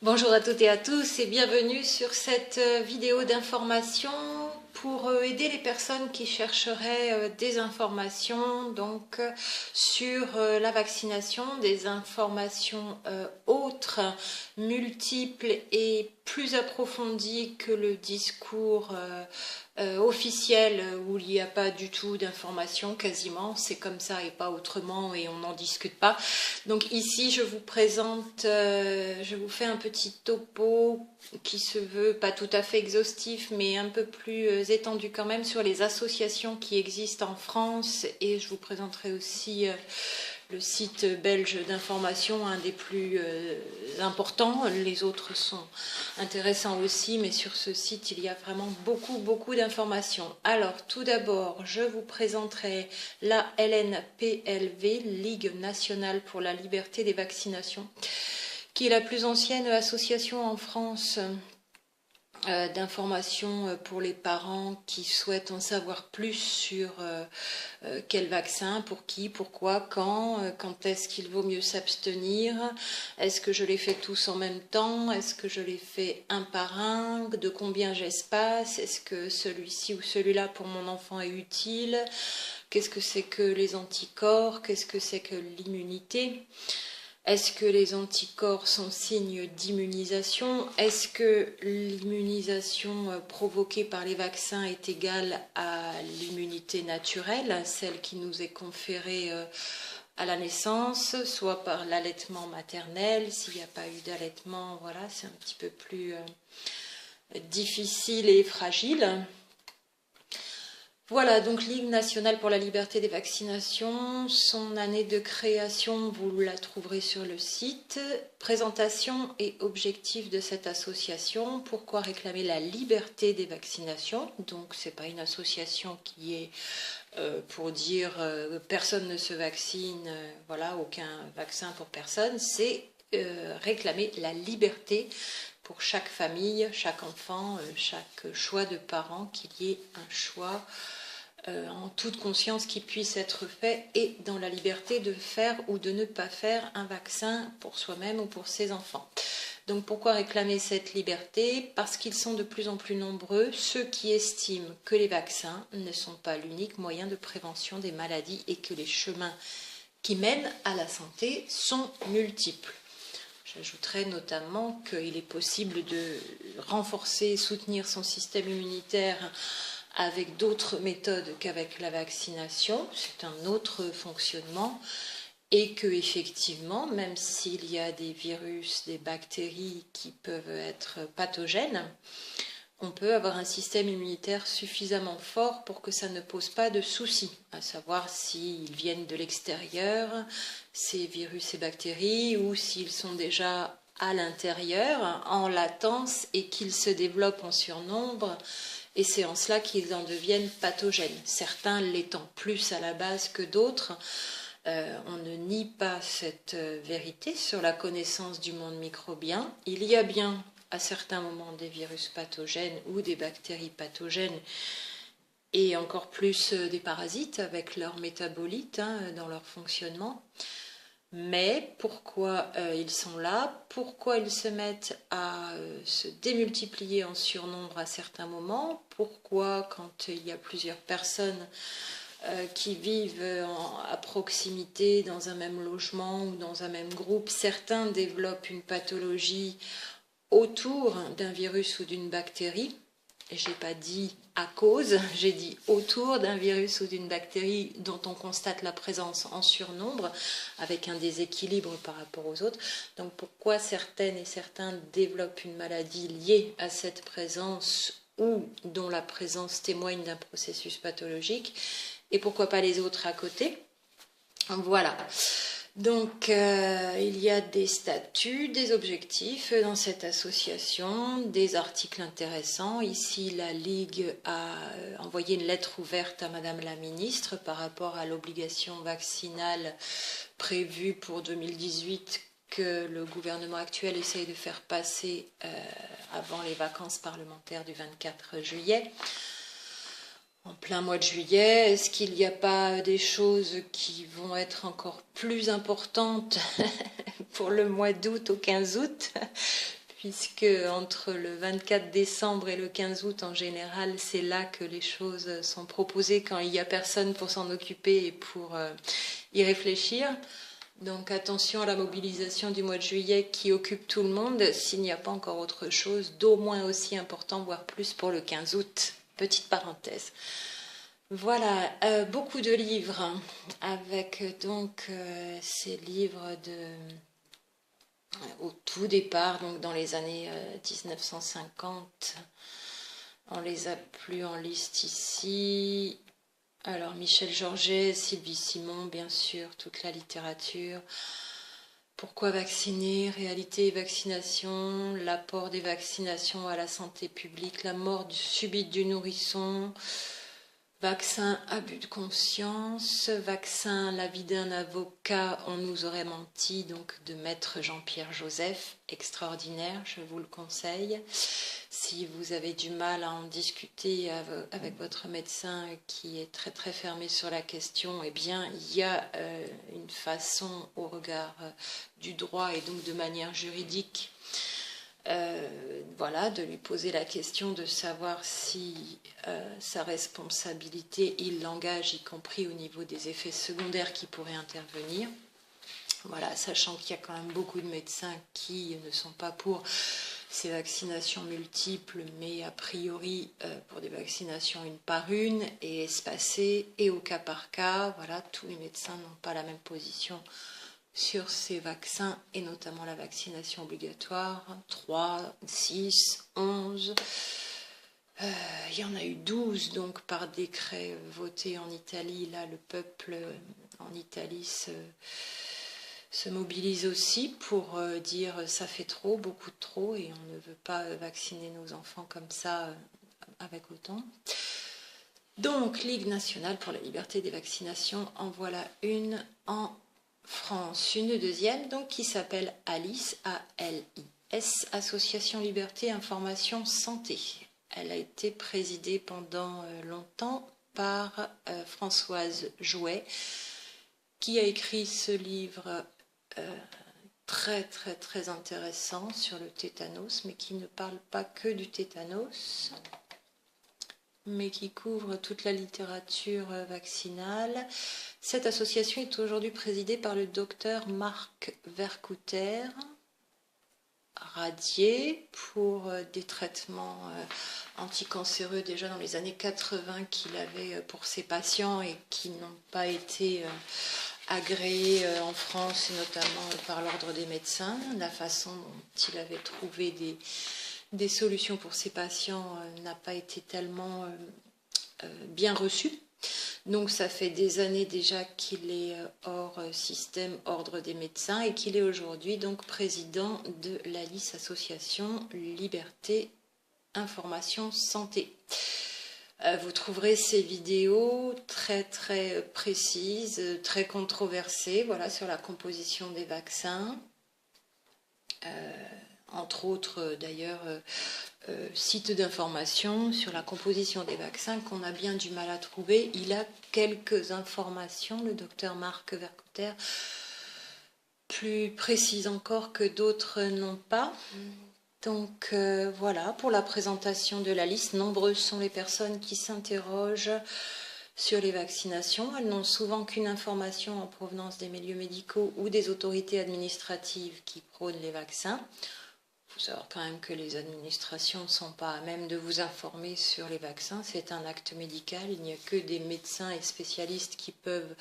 Bonjour à toutes et à tous et bienvenue sur cette vidéo d'information pour aider les personnes qui chercheraient des informations sur la vaccination, des informations autres, multiples et plus approfondies que le discours officiel où il n'y a pas du tout d'informations quasiment, c'est comme ça et pas autrement et on n'en discute pas. Donc ici je vous présente, je vous fais un petit topo qui se veut pas tout à fait exhaustif mais un peu plus étendu quand même sur les associations qui existent en France et je vous présenterai aussi le site belge d'information, un des plus importants. Les autres sont intéressants aussi, mais sur ce site, il y a vraiment beaucoup d'informations. Alors, tout d'abord, je vous présenterai la LNPLV, Ligue nationale pour la liberté des vaccinations, qui est la plus ancienne association en France d'informations pour les parents qui souhaitent en savoir plus sur quel vaccin, pour qui, pourquoi, quand est-ce qu'il vaut mieux s'abstenir, est-ce que je les fais tous en même temps, est-ce que je les fais un par un, de combien j'espace, est-ce que celui-ci ou celui-là pour mon enfant est utile, qu'est-ce que c'est que les anticorps, qu'est-ce que c'est que l'immunité. Est-ce que les anticorps sont signes d'immunisation? Est-ce que l'immunisation provoquée par les vaccins est égale à l'immunité naturelle, celle qui nous est conférée à la naissance, soit par l'allaitement maternel? S'il n'y a pas eu d'allaitement, voilà, c'est un petit peu plus difficile et fragile. Voilà, donc Ligue nationale pour la liberté des vaccinations, son année de création, vous la trouverez sur le site. Présentation et objectifs de cette association, pourquoi réclamer la liberté des vaccinations. Donc ce n'est pas une association qui est pour dire personne ne se vaccine, voilà, aucun vaccin pour personne, c'est réclamer la liberté pour chaque famille, chaque enfant, chaque choix de parents, qu'il y ait un choix en toute conscience qui puisse être fait et dans la liberté de faire ou de ne pas faire un vaccin pour soi-même ou pour ses enfants. Donc pourquoi réclamer cette liberté? Parce qu'ils sont de plus en plus nombreux, ceux qui estiment que les vaccins ne sont pas l'unique moyen de prévention des maladies et que les chemins qui mènent à la santé sont multiples. J'ajouterais notamment qu'il est possible de renforcer et soutenir son système immunitaire avec d'autres méthodes qu'avec la vaccination, c'est un autre fonctionnement, et que effectivement, même s'il y a des virus, des bactéries qui peuvent être pathogènes, on peut avoir un système immunitaire suffisamment fort pour que ça ne pose pas de soucis, à savoir s'ils viennent de l'extérieur, ces virus et bactéries, ou s'ils sont déjà à l'intérieur, en latence, et qu'ils se développent en surnombre, et c'est en cela qu'ils en deviennent pathogènes, certains l'étant plus à la base que d'autres. On ne nie pas cette vérité sur la connaissance du monde microbien. Il y a bien à certains moments des virus pathogènes ou des bactéries pathogènes et encore plus des parasites avec leurs métabolites dans leur fonctionnement. Mais pourquoi ils sont là? Pourquoi ils se mettent à se démultiplier en surnombre à certains moments? Pourquoi quand il y a plusieurs personnes qui vivent à proximité dans un même logement ou dans un même groupe, certains développent une pathologie autour d'un virus ou d'une bactérie? Je n'ai pas dit à cause, j'ai dit autour d'un virus ou d'une bactérie dont on constate la présence en surnombre, avec un déséquilibre par rapport aux autres. Donc pourquoi certaines et certains développent une maladie liée à cette présence ou dont la présence témoigne d'un processus pathologique, et pourquoi pas les autres à côté? Voilà. Donc, il y a des statuts, des objectifs dans cette association, des articles intéressants. Ici, la Ligue a envoyé une lettre ouverte à Madame la Ministre par rapport à l'obligation vaccinale prévue pour 2018 que le gouvernement actuel essaye de faire passer avant les vacances parlementaires du 24 juillet. En plein mois de juillet, est-ce qu'il n'y a pas des choses qui vont être encore plus importantes pour le mois d'août au 15 août, puisque entre le 24 décembre et le 15 août, en général, c'est là que les choses sont proposées quand il n'y a personne pour s'en occuper et pour y réfléchir. Donc attention à la mobilisation du mois de juillet qui occupe tout le monde, s'il n'y a pas encore autre chose d'au moins aussi important, voire plus pour le 15 août. Petite parenthèse. Voilà, beaucoup de livres, avec donc ces livres au tout départ, donc dans les années 1950. On les a plus en liste ici. Alors Michel Georget, Sylvie Simon, bien sûr, toute la littérature. Pourquoi vacciner? Réalité et vaccination, l'apport des vaccinations à la santé publique, la mort subite du nourrisson, vaccin abus de conscience, vaccin la vie d'un avocat, on nous aurait menti, donc de maître Jean-Pierre Joseph, extraordinaire, je vous le conseille. Si vous avez du mal à en discuter avec votre médecin qui est très très fermé sur la question, eh bien il y a une façon au regard du droit et donc de manière juridique voilà, de lui poser la question de savoir si sa responsabilité, il l'engage, y compris au niveau des effets secondaires qui pourraient intervenir. Voilà, sachant qu'il y a quand même beaucoup de médecins qui ne sont pas pour ces vaccinations multiples, mais a priori pour des vaccinations une par une et espacées et au cas par cas. Voilà, tous les médecins n'ont pas la même position sur ces vaccins et notamment la vaccination obligatoire, 3, 6, 11. Il y en a eu 12 donc par décret voté en Italie. Là, le peuple en Italie se mobilise aussi pour dire ça fait trop, beaucoup de trop, et on ne veut pas vacciner nos enfants comme ça avec autant. Donc, Ligue nationale pour la liberté des vaccinations, en voilà une en France. Une deuxième donc qui s'appelle ALIS, A-L-I-S, Association Liberté Information Santé. Elle a été présidée pendant longtemps par Françoise Jouet, qui a écrit ce livre très très très intéressant sur le tétanos, mais qui ne parle pas que du tétanos, mais qui couvre toute la littérature vaccinale. Cette association est aujourd'hui présidée par le docteur Marc Vercouter, radié pour des traitements anticancéreux déjà dans les années 80 qu'il avait pour ses patients et qui n'ont pas été agréés en France, et notamment par l'ordre des médecins. La façon dont il avait trouvé des solutions pour ses patients n'a pas été tellement bien reçue. Donc ça fait des années déjà qu'il est hors système ordre des médecins et qu'il est aujourd'hui donc président de l'ALIS, Association Liberté Information Santé. Vous trouverez ces vidéos très très précises, très controversées, voilà, sur la composition des vaccins. Entre autres d'ailleurs sites d'information sur la composition des vaccins qu'on a bien du mal à trouver. Il a quelques informations, le docteur Marc Vercouter, plus précises encore que d'autres n'ont pas. Donc voilà pour la présentation de la liste. Nombreuses sont les personnes qui s'interrogent sur les vaccinations. Elles n'ont souvent qu'une information en provenance des milieux médicaux ou des autorités administratives qui prônent les vaccins. Il faut savoir quand même que les administrations ne sont pas à même de vous informer sur les vaccins. C'est un acte médical. Il n'y a que des médecins et spécialistes qui peuvent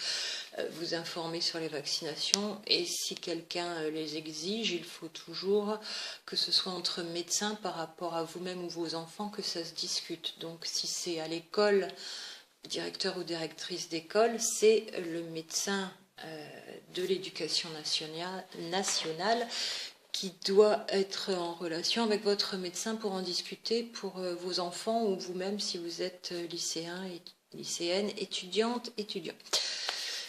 vous informer sur les vaccinations. Et si quelqu'un les exige, il faut toujours que ce soit entre médecins par rapport à vous-même ou vos enfants que ça se discute. Donc si c'est à l'école, directeur ou directrice d'école, c'est le médecin de l'éducation nationale qui doit être en relation avec votre médecin pour en discuter pour vos enfants ou vous-même si vous êtes lycéen, lycéenne, étudiante, étudiant.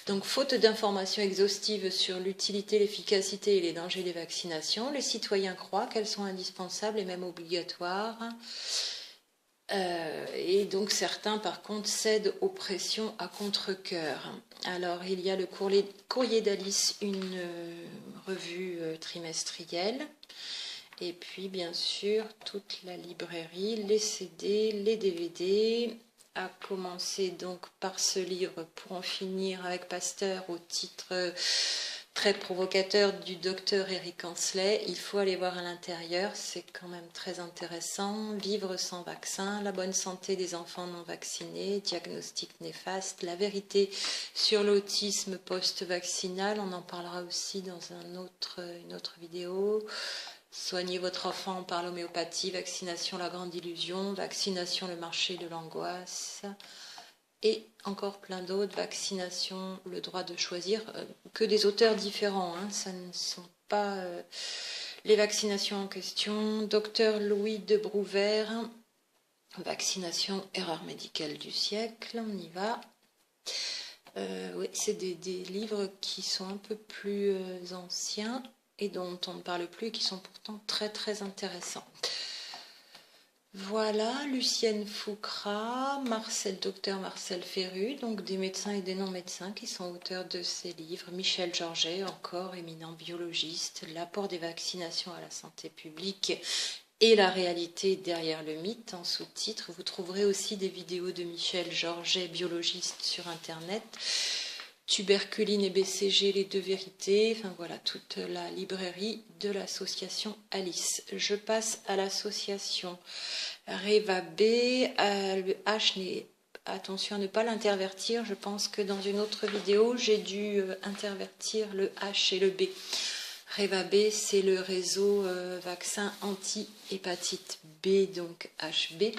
Donc, faute d'informations exhaustives sur l'utilité, l'efficacité et les dangers des vaccinations, les citoyens croient qu'elles sont indispensables et même obligatoires. Et donc certains par contre cèdent aux pressions à contre-cœur. Alors il y a le Courrier d'Alice, une revue trimestrielle, Et puis, bien sûr, toute la librairie, les CD, les DVD, à commencer donc par ce livre pour en finir avec Pasteur au titre très provocateur du docteur Eric Ancelet. Il faut aller voir à l'intérieur, c'est quand même très intéressant. Vivre sans vaccin, la bonne santé des enfants non vaccinés, diagnostic néfaste, la vérité sur l'autisme post-vaccinal, on en parlera aussi dans une autre vidéo. Soignez votre enfant par l'homéopathie, vaccination la grande illusion, vaccination le marché de l'angoisse et encore plein d'autres, vaccination le droit de choisir, que des auteurs différents, hein, ça ne sont pas les vaccinations en question. Docteur Louis de Brouwer, vaccination erreur médicale du siècle, on y va. Oui, c'est des livres qui sont un peu plus anciens et dont on ne parle plus et qui sont pourtant très très intéressants. Voilà, Lucienne Foucrat, docteur Marcel Ferru, donc des médecins et des non-médecins qui sont auteurs de ces livres. Michel Georget, encore éminent biologiste, l'apport des vaccinations à la santé publique et la réalité derrière le mythe, en sous-titre. Vous trouverez aussi des vidéos de Michel Georget, biologiste, sur Internet. Tuberculine et BCG, les deux vérités, enfin voilà, toute la librairie de l'association Alice. Je passe à l'association Reva B. Le H, attention à ne pas l'intervertir, je pense que dans une autre vidéo, j'ai dû intervertir le H et le B. Reva B, c'est le réseau vaccin anti-hépatite B, donc HB.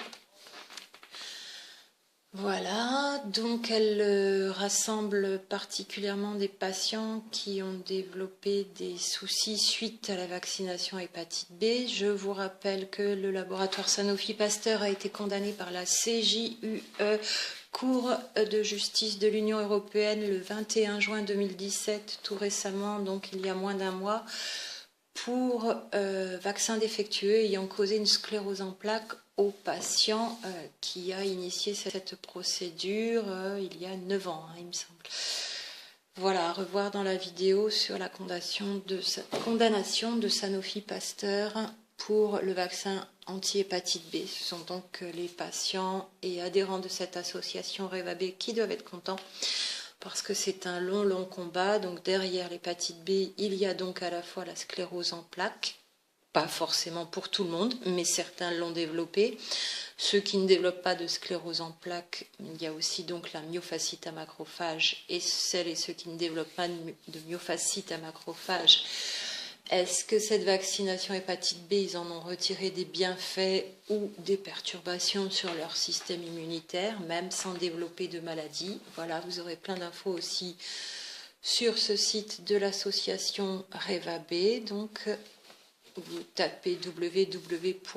Voilà, donc elle rassemble particulièrement des patients qui ont développé des soucis suite à la vaccination hépatite B. Je vous rappelle que le laboratoire Sanofi Pasteur a été condamné par la CJUE, Cour de justice de l'Union européenne, le 21 juin 2017, tout récemment, donc il y a moins d'un mois, pour vaccin défectueux ayant causé une sclérose en plaques au patient qui a initié cette procédure il y a 9 ans, hein, il me semble. Voilà, à revoir dans la vidéo sur la condamnation de Sanofi Pasteur pour le vaccin anti-hépatite B. Ce sont donc les patients et adhérents de cette association Reva B qui doivent être contents parce que c'est un long combat. Donc derrière l'hépatite B, il y a donc à la fois la sclérose en plaques, pas forcément pour tout le monde, mais certains l'ont développé. Ceux qui ne développent pas de sclérose en plaques, il y a aussi donc la myofascite à macrophage, et celles et ceux qui ne développent pas de myofascite à macrophage. Est-ce que cette vaccination hépatite B, ils en ont retiré des bienfaits ou des perturbations sur leur système immunitaire, même sans développer de maladie? Voilà, vous aurez plein d'infos aussi sur ce site de l'association Reva B. Donc, vous tapez www.revahb.fr.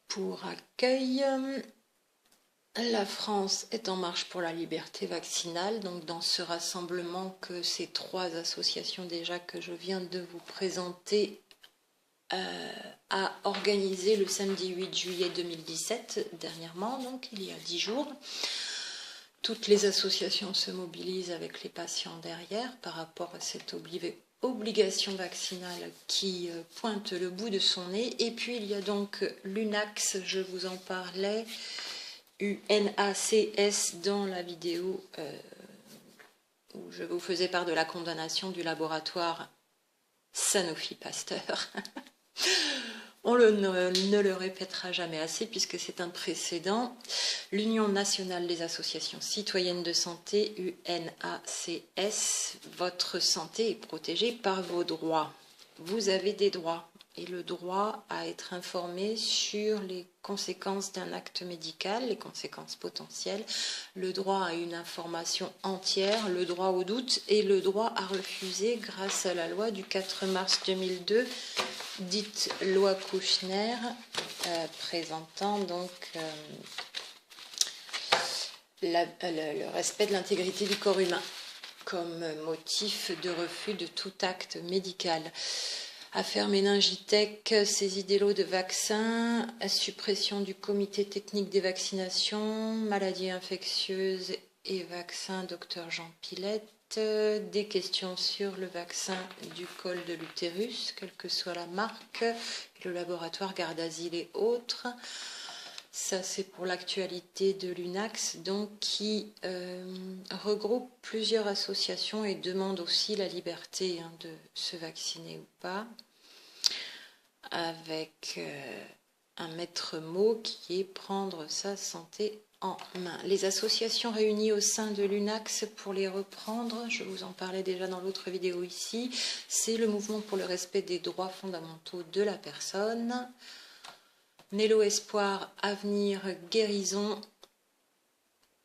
Pour accueil, la France est en marche pour la liberté vaccinale. Donc dans ce rassemblement que ces 3 associations déjà que je viens de vous présenter a organisé le samedi 8 juillet 2017, dernièrement, donc il y a 10 jours. Toutes les associations se mobilisent avec les patients derrière par rapport à cette obligation vaccinale qui pointe le bout de son nez. Et puis il y a donc l'UNACS, je vous en parlais, UNACS dans la vidéo où je vous faisais part de la condamnation du laboratoire Sanofi Pasteur. On ne le répétera jamais assez puisque c'est un précédent. L'Union nationale des associations citoyennes de santé, UNACS, votre santé est protégée par vos droits. Vous avez des droits et le droit à être informé sur les conséquences d'un acte médical, les conséquences potentielles, le droit à une information entière, le droit au doute et le droit à refuser grâce à la loi du 4 mars 2002, dite loi Kouchner, présentant donc le respect de l'intégrité du corps humain comme motif de refus de tout acte médical. Affaire méningitech, saisie des lots de vaccins, suppression du comité technique des vaccinations, maladies infectieuses et vaccins, Dr Jean Pilette. Des questions sur le vaccin du col de l'utérus, quelle que soit la marque, le laboratoire Gardasil et autres. Ça, c'est pour l'actualité de l'UNAX, donc qui regroupe plusieurs associations et demande aussi la liberté de se vacciner ou pas, avec un maître mot qui est prendre sa santé en main. Les associations réunies au sein de l'UNAX, pour les reprendre, je vous en parlais déjà dans l'autre vidéo ici, c'est le mouvement pour le respect des droits fondamentaux de la personne, Nello Espoir, Avenir, Guérison,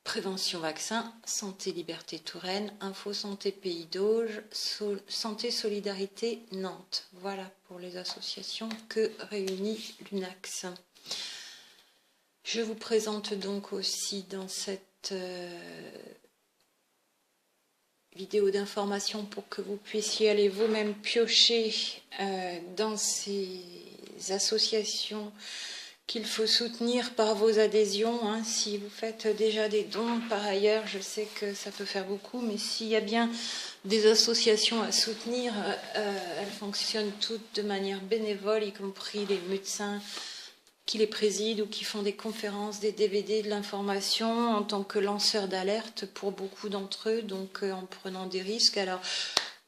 Prévention Vaccin, Santé Liberté Touraine, Info Santé Pays d'Auge, Santé Solidarité Nantes. Voilà pour les associations que réunit l'UNAX. Je vous présente donc aussi dans cette vidéo d'information pour que vous puissiez aller vous-même piocher dans ces associations qu'il faut soutenir par vos adhésions. Si vous faites déjà des dons par ailleurs, je sais que ça peut faire beaucoup, mais s'il y a bien des associations à soutenir, elles fonctionnent toutes de manière bénévole, y compris les médecins qui les président ou qui font des conférences, des DVD, de l'information en tant que lanceurs d'alerte pour beaucoup d'entre eux, donc en prenant des risques. Alors,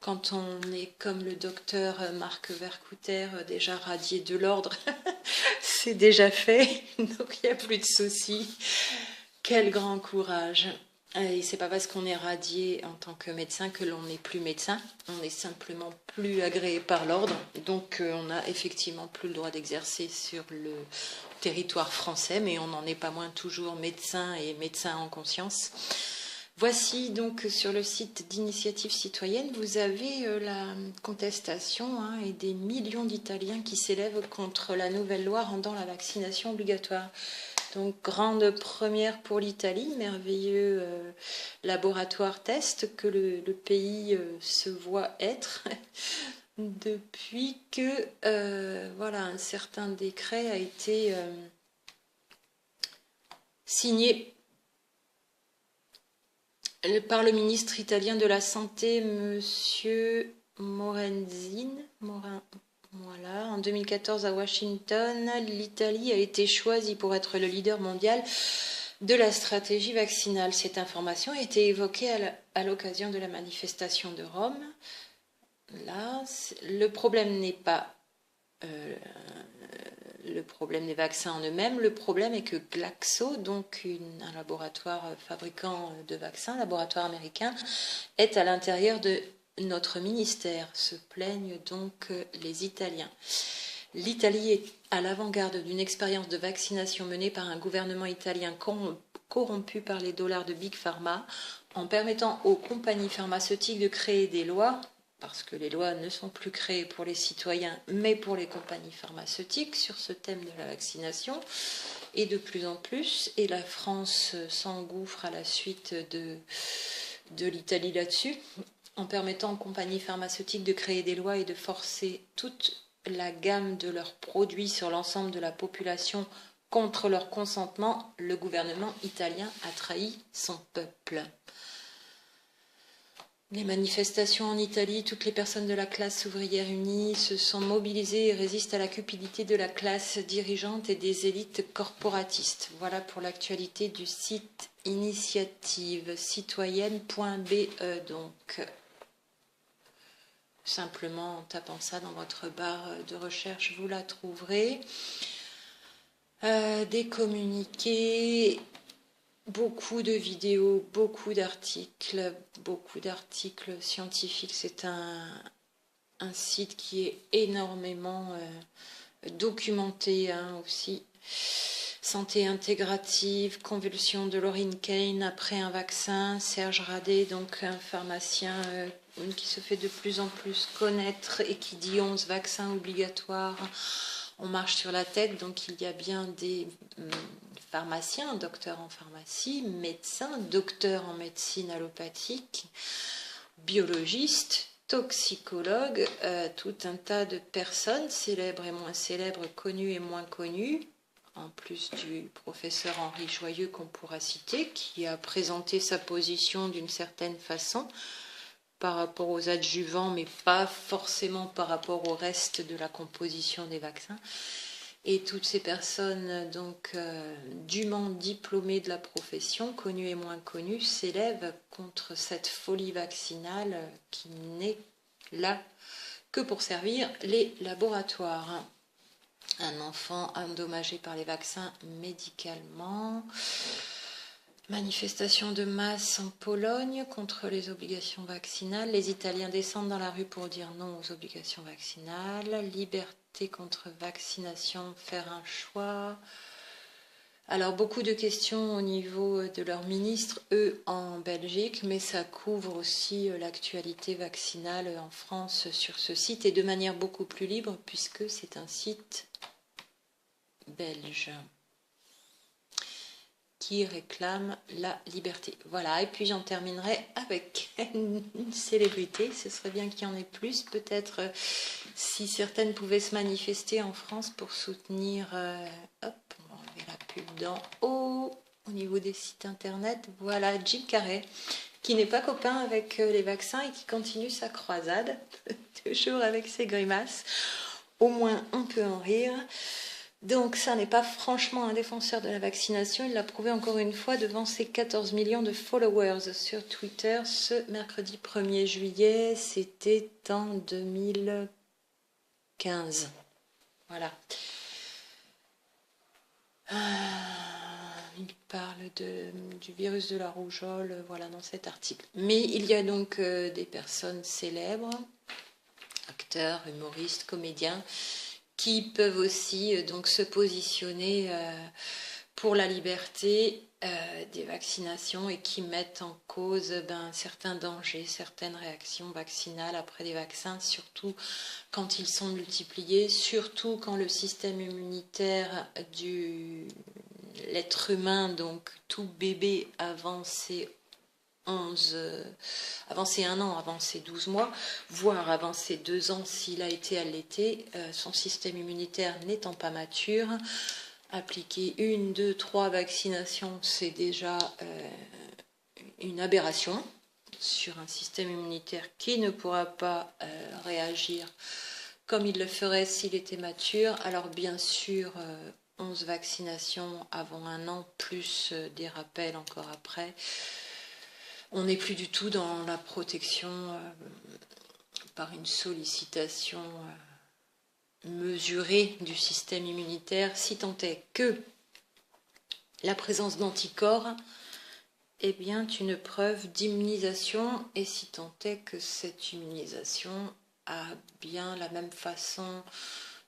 quand on est comme le docteur Marc Vercouter, déjà radié de l'ordre, c'est déjà fait, donc il n'y a plus de soucis. Quel grand courage! Et c'est pas parce qu'on est radié en tant que médecin que l'on n'est plus médecin, on est simplement plus agréé par l'ordre, donc on n'a effectivement plus le droit d'exercer sur le territoire français, mais on n'en est pas moins toujours médecin et médecin en conscience. Voici donc sur le site d'Initiative Citoyenne, vous avez la contestation et des millions d'Italiens qui s'élèvent contre la nouvelle loi rendant la vaccination obligatoire. Donc, grande première pour l'Italie, merveilleux laboratoire test que le pays se voit être depuis que un certain décret a été signé par le ministre italien de la Santé, Monsieur Morenzin. Voilà, en 2014 à Washington, l'Italie a été choisie pour être le leader mondial de la stratégie vaccinale. Cette information a été évoquée à l'occasion de la manifestation de Rome. Là, le problème n'est pas le problème des vaccins en eux-mêmes. Le problème est que Glaxo, donc un laboratoire fabricant de vaccins, laboratoire américain, est à l'intérieur de notre ministère, se plaignent donc les Italiens. L'Italie est à l'avant-garde d'une expérience de vaccination menée par un gouvernement italien corrompu par les dollars de Big Pharma, en permettant aux compagnies pharmaceutiques de créer des lois, parce que les lois ne sont plus créées pour les citoyens, mais pour les compagnies pharmaceutiques sur ce thème de la vaccination, et de plus en plus, et la France s'engouffre à la suite de l'Italie là-dessus, en permettant aux compagnies pharmaceutiques de créer des lois et de forcer toute la gamme de leurs produits sur l'ensemble de la population contre leur consentement, le gouvernement italien a trahi son peuple. Les manifestations en Italie, toutes les personnes de la classe ouvrière unie se sont mobilisées et résistent à la cupidité de la classe dirigeante et des élites corporatistes. Voilà pour l'actualité du site initiativecitoyenne.be. Donc, simplement en tapant ça dans votre barre de recherche, vous la trouverez. Des communiqués, beaucoup de vidéos, beaucoup d'articles scientifiques. C'est un site qui est énormément documenté aussi. Santé intégrative, convulsion de Laurine Kane après un vaccin, Serge Radet, donc un pharmacien qui se fait de plus en plus connaître et qui dit 11 vaccins obligatoires, on marche sur la tête. Donc il y a bien des pharmaciens, docteurs en pharmacie, médecins, docteurs en médecine allopathique, biologistes, toxicologues, tout un tas de personnes célèbres et moins célèbres, connues et moins connues, en plus du professeur Henri Joyeux qu'on pourra citer, qui a présenté sa position d'une certaine façon par rapport aux adjuvants, mais pas forcément par rapport au reste de la composition des vaccins. Et toutes ces personnes donc dûment diplômées de la profession, connues et moins connues, s'élèvent contre cette folie vaccinale qui n'est là que pour servir les laboratoires. Un enfant endommagé par les vaccins médicalement. Manifestation de masse en Pologne contre les obligations vaccinales. Les Italiens descendent dans la rue pour dire non aux obligations vaccinales. Liberté contre vaccination, faire un choix. Alors beaucoup de questions au niveau de leurs ministres, eux en Belgique, mais ça couvre aussi l'actualité vaccinale en France sur ce site et de manière beaucoup plus libre puisque c'est un site belge qui réclame la liberté. Voilà, et puis j'en terminerai avec une célébrité. Ce serait bien qu'il y en ait plus. Peut-être si certaines pouvaient se manifester en France pour soutenir... hop, on va enlever la pub d'en haut, au niveau des sites internet. Voilà, Jim Carrey, qui n'est pas copain avec les vaccins et qui continue sa croisade, toujours avec ses grimaces. Au moins, on peut en rire. Donc ça n'est pas franchement un défenseur de la vaccination, il l'a prouvé encore une fois devant ses 14 millions de followers sur Twitter ce mercredi 1er juillet, c'était en 2015. Voilà. Il parle du virus de la rougeole, voilà, dans cet article. Mais il y a donc des personnes célèbres, acteurs, humoristes, comédiens, qui peuvent aussi donc se positionner pour la liberté des vaccinations et qui mettent en cause certains dangers, certaines réactions vaccinales après les vaccins, surtout quand ils sont multipliés, surtout quand le système immunitaire de l'être humain, donc tout bébé avant ses 1 an, avant ses 12 mois, voire avant ses 2 ans s'il a été allaité, son système immunitaire n'étant pas mature, appliquer 1, 2, 3 vaccinations, c'est déjà une aberration sur un système immunitaire qui ne pourra pas réagir comme il le ferait s'il était mature. Alors bien sûr, 11 vaccinations avant 1 an, plus des rappels encore après. On n'est plus du tout dans la protection par une sollicitation mesurée du système immunitaire, si tant est que la présence d'anticorps est bien une preuve d'immunisation et si tant est que cette immunisation a bien la même façon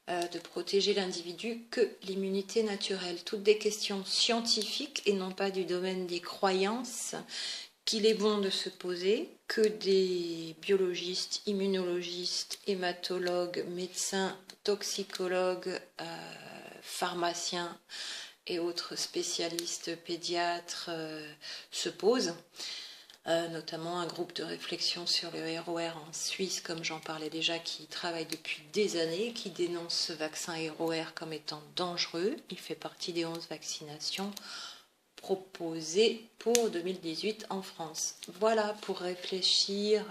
de protéger l'individu que l'immunité naturelle. Toutes des questions scientifiques et non pas du domaine des croyances qu'il est bon de se poser, que des biologistes, immunologistes, hématologues, médecins, toxicologues, pharmaciens et autres spécialistes pédiatres se posent, notamment un groupe de réflexion sur le ROR en Suisse, comme j'en parlais déjà, qui travaille depuis des années, qui dénonce ce vaccin ROR comme étant dangereux. Il fait partie des 11 vaccinations proposé pour 2018 en France. Voilà, pour réfléchir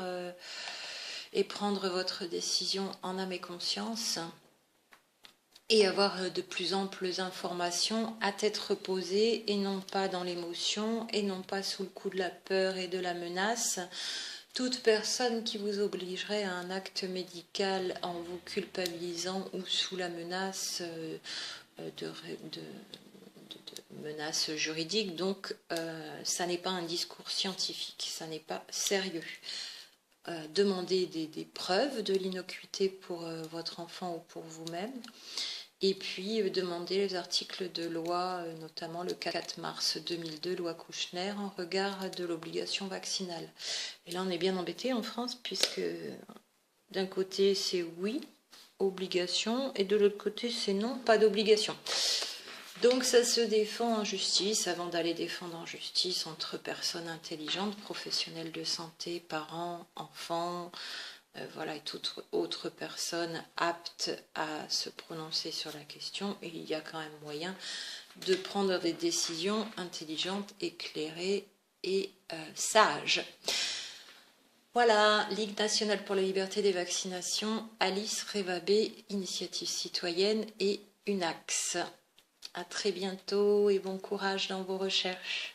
et prendre votre décision en âme et conscience et avoir de plus amples informations à tête reposée et non pas dans l'émotion et non pas sous le coup de la peur et de la menace. Toute personne qui vous obligerait à un acte médical en vous culpabilisant ou sous la menace de menaces juridiques, donc ça n'est pas un discours scientifique, ça n'est pas sérieux. Demandez des preuves de l'innocuité pour votre enfant ou pour vous-même, et puis demandez les articles de loi, notamment le 4 mars 2002, loi Kouchner, en regard de l'obligation vaccinale. Et là on est bien embêté en France, puisque d'un côté c'est oui, obligation, et de l'autre côté c'est non, pas d'obligation. Donc ça se défend en justice avant d'aller défendre en justice entre personnes intelligentes, professionnels de santé, parents, enfants, voilà, et toute autre personne apte à se prononcer sur la question. Et il y a quand même moyen de prendre des décisions intelligentes, éclairées et sages. Voilà, Ligue nationale pour la liberté des vaccinations, Alice Revabé, Initiative citoyenne et UNAX. À très bientôt et bon courage dans vos recherches.